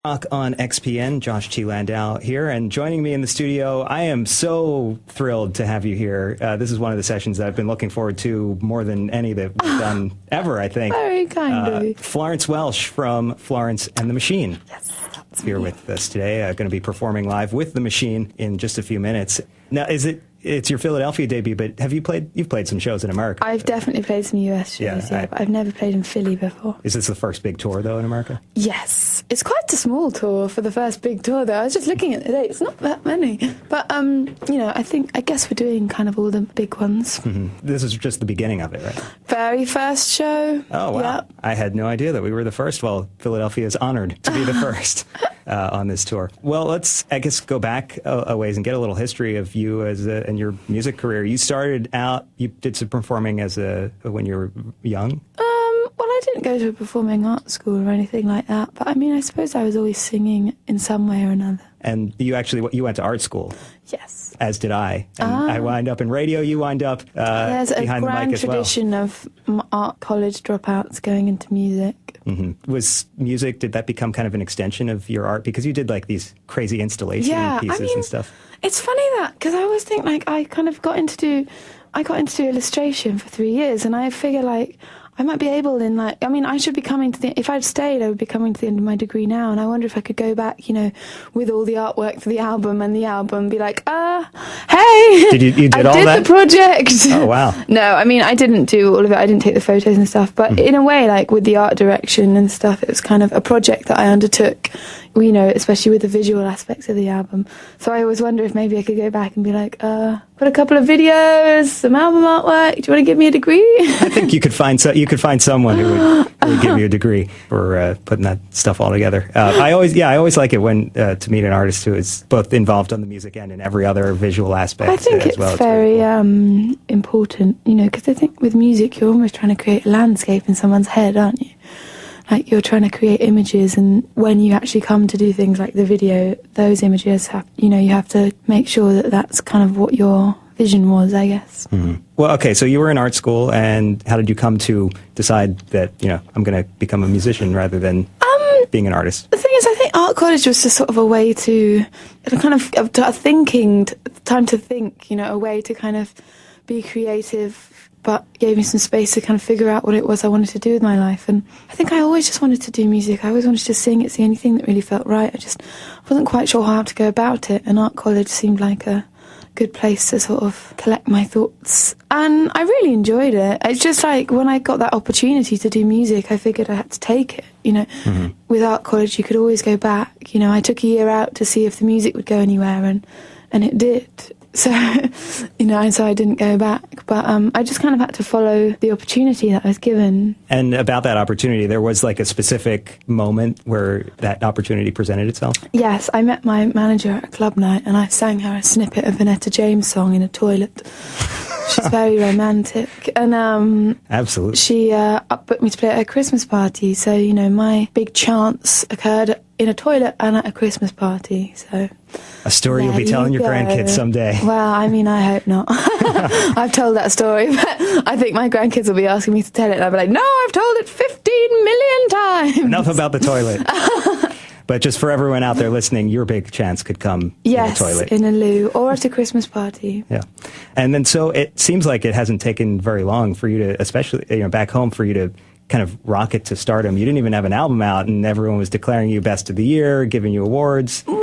Rock on XPN, Josh T. Landau here, and joining me in the studio, I am so thrilled to have you here. This is one of the sessions that I've been looking forward to more than any that we've done ever, I think. Very kind of you. Florence Welsh from Florence and the Machine. Yes, that's here me. with us today. Going to be performing live with the Machine in just a few minutes. Now, it's your Philadelphia debut, but you've played some shows in America? I've definitely played some US shows, but I've never played in Philly before. Is this the first big tour, though, in America? Yes. It's quite a small tour for the first big tour, though. I was just looking at the dates. Not that many. But, I guess we're doing kind of all the big ones. Mm-hmm. This is just the beginning of it, right? Very first show. Oh, wow. Yep. I had no idea that we were the first. Well, Philadelphia is honored to be the first on this tour. Well, let's, I guess, go back a ways and get a little history of you and your music career. You started out, you did some performing when you were young? Well, I didn't go to a performing arts school or anything like that, but I suppose I was always singing in some way or another. And you went to art school? Yes. As did I. And I wind up in radio, you wind up There's behind a the mic grand as well. tradition of art college dropouts going into music. Mm-hmm. Was music, did that become kind of an extension of your art? Because you did like these crazy installation pieces and stuff. It's funny that, because I always think I kind of got into do illustration for 3 years, and I figure I might be able I should be coming to if I'd stayed, I would be coming to the end of my degree now, and I wonder if I could go back, with all the artwork for the album and be like, hey! Did you did all that? I did the project! Oh, wow. No, I didn't do all of it, I didn't take the photos and stuff, but in a way, with the art direction and stuff, it was kind of a project that I undertook, especially with the visual aspects of the album. So I always wonder if maybe I could go back and be like, put a couple of videos, some album artwork, do you want to give me a degree? I think you could find someone who would give you a degree for putting that stuff all together. I always like it when to meet an artist who is both involved on the music end and every other visual aspect. I think as well. It's very cool. important, because I think with music you're almost trying to create a landscape in someone's head, aren't you? You're trying to create images, and when you actually come to do things like the video, those images you have to make sure that that's kind of what your vision was, I guess. Mm-hmm. Well, okay, so you were in art school, and how did you come to decide that, I'm going to become a musician rather than being an artist? The thing is, I think art college was just sort of a way to kind of time to think, a way to kind of be creative, but gave me some space to kind of figure out what it was I wanted to do with my life. And I think I always just wanted to do music. I always wanted to sing. It's the only thing that really felt right. I just wasn't quite sure how to go about it, and art college seemed like a good place to sort of collect my thoughts. And I really enjoyed it. It's just when I got that opportunity to do music, I figured I had to take it, Mm-hmm. With art college, you could always go back. I took a year out to see if the music would go anywhere, and it did. So, so I didn't go back. But I just kind of had to follow the opportunity that I was given. And about that opportunity, there was a specific moment where that opportunity presented itself? Yes, I met my manager at a club night, and I sang her a snippet of an Etta James song in a toilet. She's very romantic. And absolutely. She booked me to play at a Christmas party. So, my big chance occurred in a toilet and at a Christmas party. So a story you'll be telling your grandkids someday. Well, I hope not. I've told that story, but I think my grandkids will be asking me to tell it, and I'll be like, no, I've told it 15 million times. Enough about the toilet. But just for everyone out there listening, your big chance could come in a toilet. Yes, in a loo, or at a Christmas party. Yeah. And then so it seems like it hasn't taken very long for you to, especially back home, for you to kind of rocket to stardom. You didn't even have an album out, and everyone was declaring you best of the year, giving you awards. Well,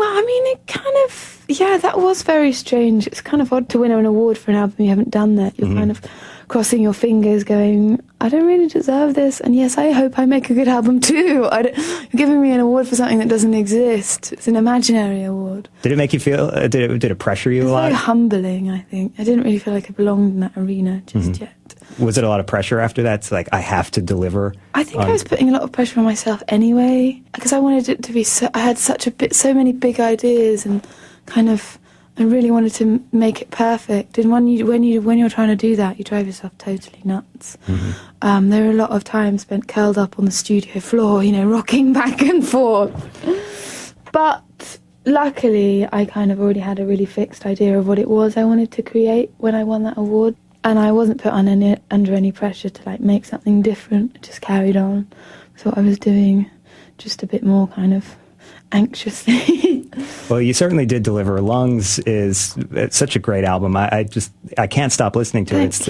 it kind of, that was very strange. It's kind of odd to win an award for an album you haven't done that. You're kind of crossing your fingers going, I don't really deserve this, and yes, I hope I make a good album too. You're giving me an award for something that doesn't exist. It's an imaginary award. Did it make you feel, did it pressure you a lot? It's very humbling, I think. I didn't really feel like I belonged in that arena just yet. Was it a lot of pressure after that? It's I have to deliver? I think I was putting a lot of pressure on myself anyway, because I wanted it to be I had so many big ideas, and kind of, I really wanted to make it perfect. And when you're trying to do that, you drive yourself totally nuts. Mm-hmm. There are a lot of times spent curled up on the studio floor, rocking back and forth. But luckily, I kind of already had a really fixed idea of what it was I wanted to create when I won that award. And I wasn't put under any pressure to make something different. I just carried on with what I was doing, just a bit more kind of anxiously. Well, you certainly did deliver. Lungs is it's such a great album. I can't stop listening to it.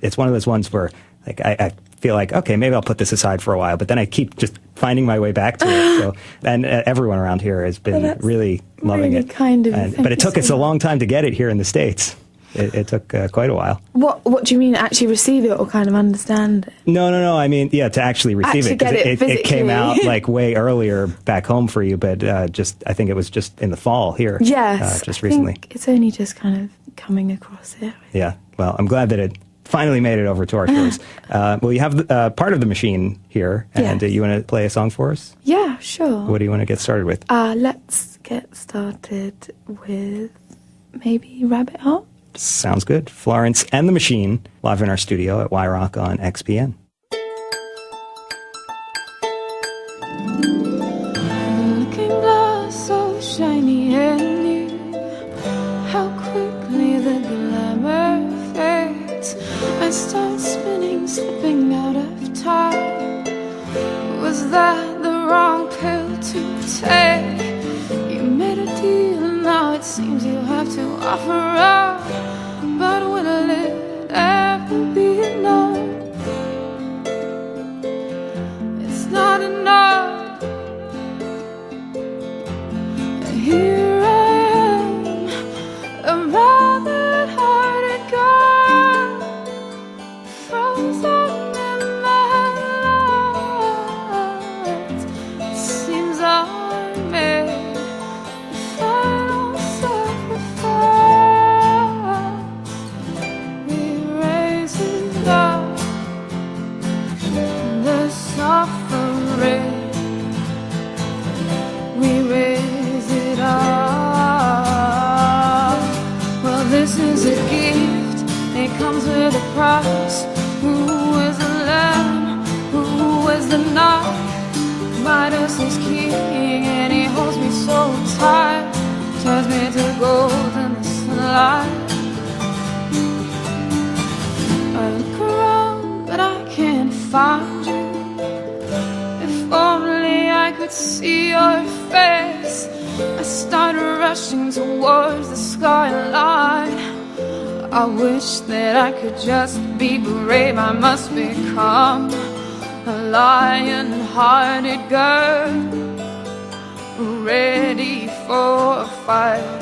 It's one of those ones where like I feel like, okay, maybe I'll put this aside for a while, but then I keep just finding my way back to it. So, and everyone around here has been really loving really it. Kind of you. But it took us a long time to get it here in the States. It took quite a while. What do you mean, actually receive it or kind of understand it? No. I mean, yeah, to actually receive it. Because it came out like way earlier back home for you, but I think it was just in the fall here. Yes. Just recently. It's only just kind of coming across it. Yeah. Well, I'm glad that it finally made it over to our shores. Well, you have part of the machine here, and Yes. you want to play a song for us? Yeah, sure. What do you want to get started with? Let's get started with maybe Rabbit Heart. Sounds good. Florence and the Machine, live in our studio at Y-Rock on XPN. Looking glass so shiny and new, how quickly the glamour fades. I start spinning, slipping out of time. Was that the wrong pill to take? You made a deal, now it seems you have to offer up. But will it ever be enough? It's not enough. Here I am, a rabbit-hearted girl, frozen in my life. It seems I made the final sacrifice. We raise it up, the suffering. We raise it up. Well, this is a gift, it comes with a price. Who is the lamb? Who is the knife? Midas is king, and he holds me so tight, turns me to gold in the sunlight. I look around, but I can't find you. If only I could see your face. I start rushing towards the skyline. I wish that I could just be brave. I must become a lion-hearted girl, ready for a fight.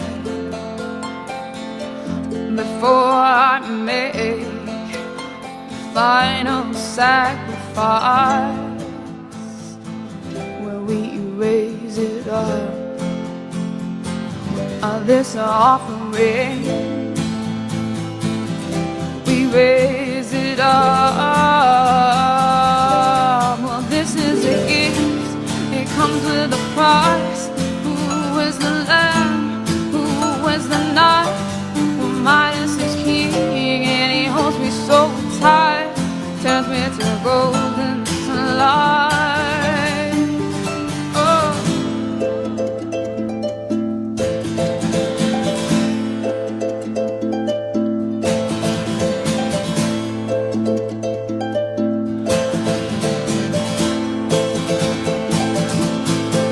Before I make final sacrifice, where we raise it up. This offering, we raise it up. Well, this is a gift, it comes with a price. Who is the lamb? Who is the knife? Well, Midas is king, and he holds me so tight, turns me to golden sunlight. Oh.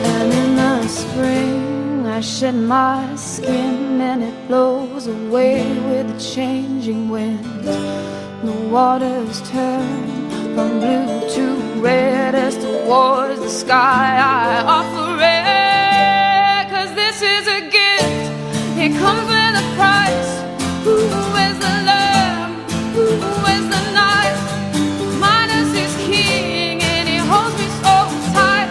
And in the spring I shed my skin, and it blows away with the changing wind. The waters turn from blue to red as towards the sky I offer it. 'Cause this is a gift, it comes with a price. Who is the lamb? Who is the knife? Midas is king, and he holds me so tight,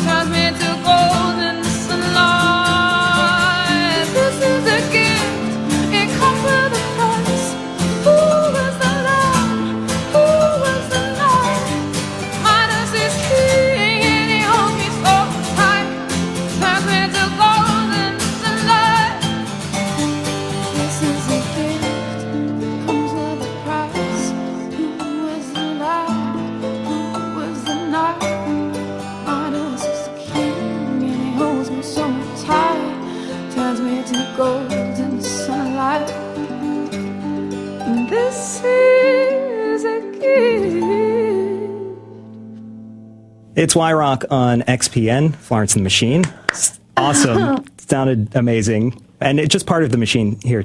turns me to gold in the sunlight. This is a gift, it comes with a price. Who is the lamb? Who is the knife? Midas is king, and he holds me so tight, turns me to gold in the sunlight. This is a gift, it comes with a price. Who is the lamb? Who is the knife? Midas is the king, and he holds me so tight, turns me to gold in the sunlight. This is a gift. It's Y Rock on XPN, Florence and the Machine. Awesome. Sounded amazing. And it's just part of the machine here, too.